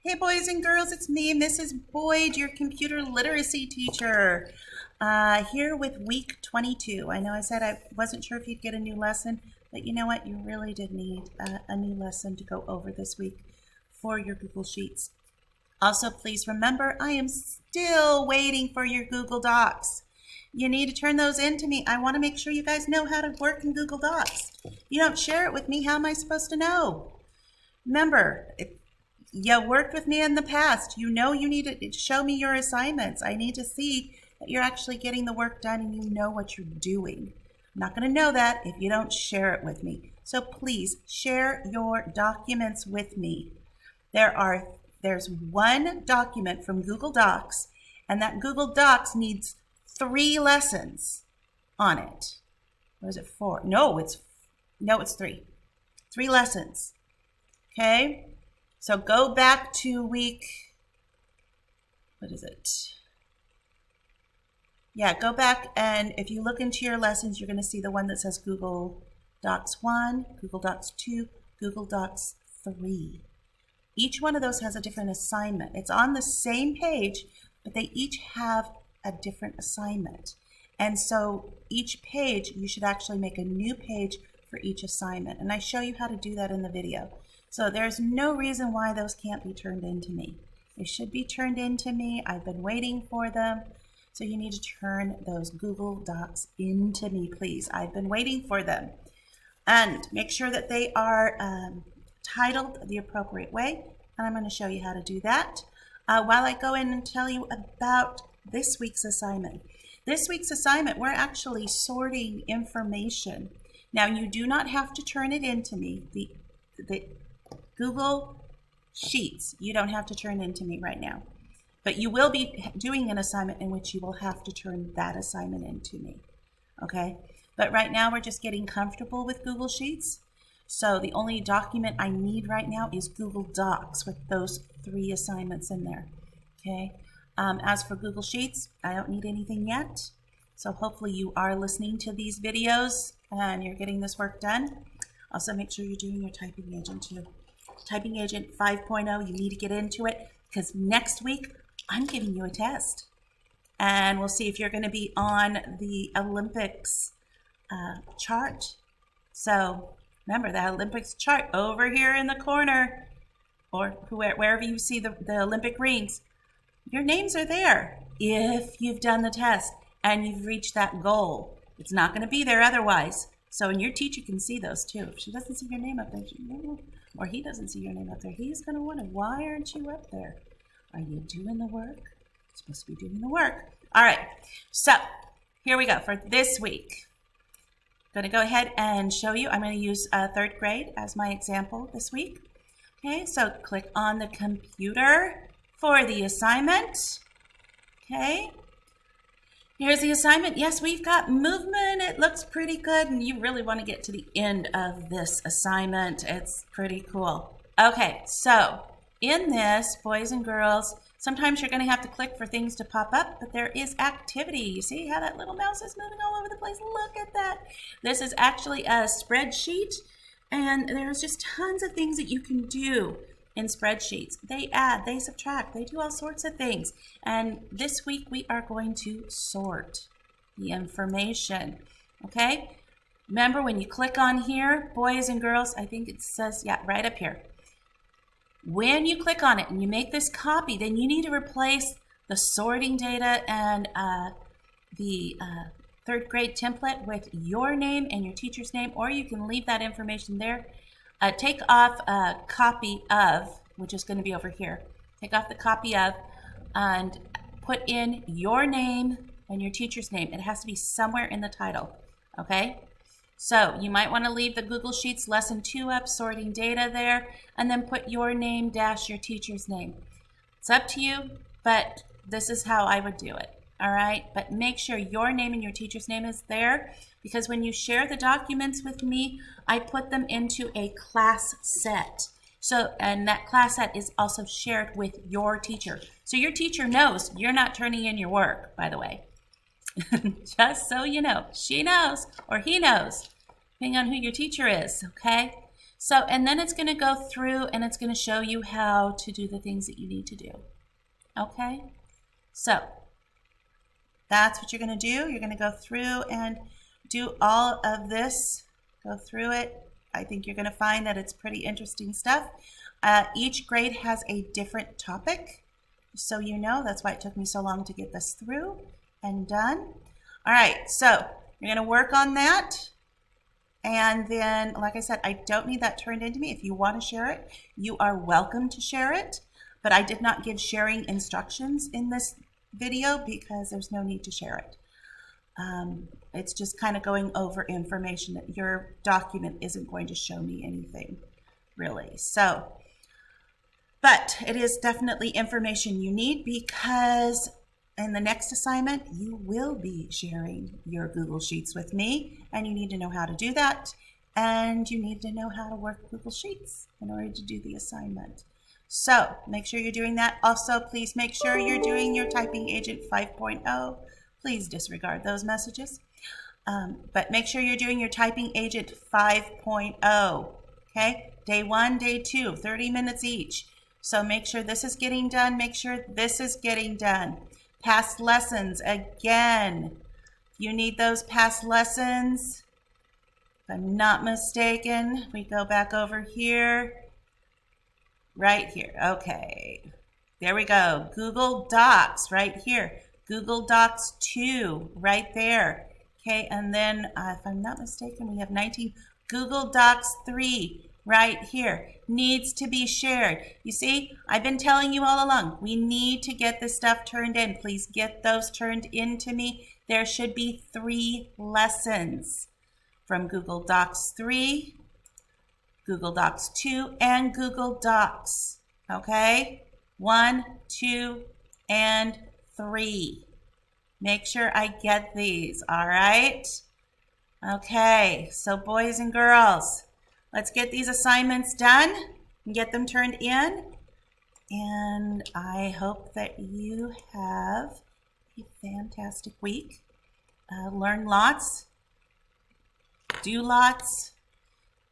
Hey boys and girls, it's me, Mrs. Boyd, your computer literacy teacher, here with week 22. I know I said I wasn't sure if you'd get a new lesson, but you know what? You really did need a new lesson to go over this week for your Google Sheets. Also, please remember, I am still waiting for your Google Docs. You need to turn those in to me. I want to make sure you guys know how to work in Google Docs. You don't share it with me, how am I supposed to know? Remember, you worked with me in the past. You know you need to show me your assignments. I need to see that you're actually getting the work done and you know what you're doing. I'm not going to know that if you don't share it with me. So please share your documents with me. There's one document from Google Docs, and that Google Docs needs 3 lessons on it. Or is it 4? No, it's 3. 3 lessons. Okay? So go back to week, what is it? Yeah, go back, and if you look into your lessons, you're going to see the one that says Google Docs 1, Google Docs 2, Google Docs 3. Each one of those has a different assignment. It's on the same page, but they each have a different assignment. And so each page, you should actually make a new page for each assignment. And I show you how to do that in the video. So there's no reason why those can't be turned into me. They should be turned into me. I've been waiting for them. So you need to turn those Google Docs into me, please. I've been waiting for them. And make sure that they are titled the appropriate way. And I'm going to show you how to do that while I go in and tell you about this week's assignment. This week's assignment, we're actually sorting information. Now, you do not have to turn it into me. The Google Sheets, you don't have to turn into me right now. But you will be doing an assignment in which you will have to turn that assignment into me. Okay? But right now, we're just getting comfortable with Google Sheets. So the only document I need right now is Google Docs with those 3 assignments in there. Okay? As for Google Sheets, I don't need anything yet. So hopefully you are listening to these videos and you're getting this work done. Also, make sure you're doing your typing agent too. Typing Agent 5.0, you need to get into it because next week I'm giving you a test. And we'll see if you're going to be on the Olympics chart. So remember that Olympics chart over here in the corner or wherever you see the Olympic rings. Your names are there if you've done the test and you've reached that goal. It's not going to be there otherwise. So, and your teacher can see those too. If she doesn't see your name up there, or he doesn't see your name up there, he's going to wonder, why aren't you up there? Are you doing the work? You're supposed to be doing the work. All right, so here we go for this week. I'm going to go ahead and show you. I'm going to use 3rd grade as my example this week. Okay, so click on the computer for the assignment. Okay. Here's the assignment. Yes, we've got movement. It looks pretty good, and you really want to get to the end of this assignment. It's pretty cool. Okay, so in this, boys and girls, sometimes you're going to have to click for things to pop up, but there is activity. You see how that little mouse is moving all over the place? Look at that. This is actually a spreadsheet, and there's just tons of things that you can do in spreadsheets. They add, they subtract, they do all sorts of things. And this week we are going to sort the information. Okay? Remember when you click on here, boys and girls, I think it says, yeah, right up here. When you click on it and you make this copy, then you need to replace the sorting data and the 3rd grade template with your name and your teacher's name, or you can leave that information there. Take off a copy of, which is going to be over here. Take off the copy of and put in your name and your teacher's name. It has to be somewhere in the title, okay? So you might want to leave the Google Sheets lesson 2 up, sorting data there, and then put your name dash your teacher's name. It's up to you, but this is how I would do it. All right, but make sure your name and your teacher's name is there because when you share the documents with me, I put them into a class set. So, and that class set is also shared with your teacher. So your teacher knows you're not turning in your work, by the way. Just so you know, she knows or he knows, depending on who your teacher is, okay? So, and then it's going to go through and it's going to show you how to do the things that you need to do. Okay? So, that's what you're going to do. You're going to go through and do all of this. Go through it. I think you're going to find that it's pretty interesting stuff. Each grade has a different topic. So you know, that's why it took me so long to get this through and done. All right, so you're going to work on that. And then, like I said, I don't need that turned into me. If you want to share it, you are welcome to share it. But I did not give sharing instructions in this video because there's no need to share it. It's just kind of going over information that your document isn't going to show me anything, really. So, but it is definitely information you need because in the next assignment, you will be sharing your Google Sheets with me, and you need to know how to do that, and you need to know how to work Google Sheets in order to do the assignment. So make sure you're doing that. Also, please make sure you're doing your Typing Agent 5.0. Please disregard those messages. But make sure you're doing your Typing Agent 5.0. Okay? Day 1, day 2, 30 minutes each. So make sure this is getting done. Make sure this is getting done. Past lessons, again. You need those past lessons. If I'm not mistaken, we go back over here. Right here. Okay. There we go. Google Docs right here. Google Docs 2 right there. Okay, and then if I'm not mistaken, we have 19. Google Docs 3 right here. Needs to be shared. You see, I've been telling you all along, we need to get this stuff turned in. Please get those turned in to me. There should be 3 lessons from Google Docs 3, Google Docs 2, and Google Docs. Okay? 1, 2, and 3. Make sure I get these, all right? Okay, so boys and girls, let's get these assignments done and get them turned in. And I hope that you have a fantastic week. Learn lots, do lots,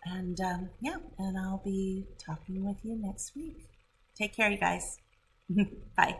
and yeah, and I'll be talking with you next week. Take care, you guys. Bye.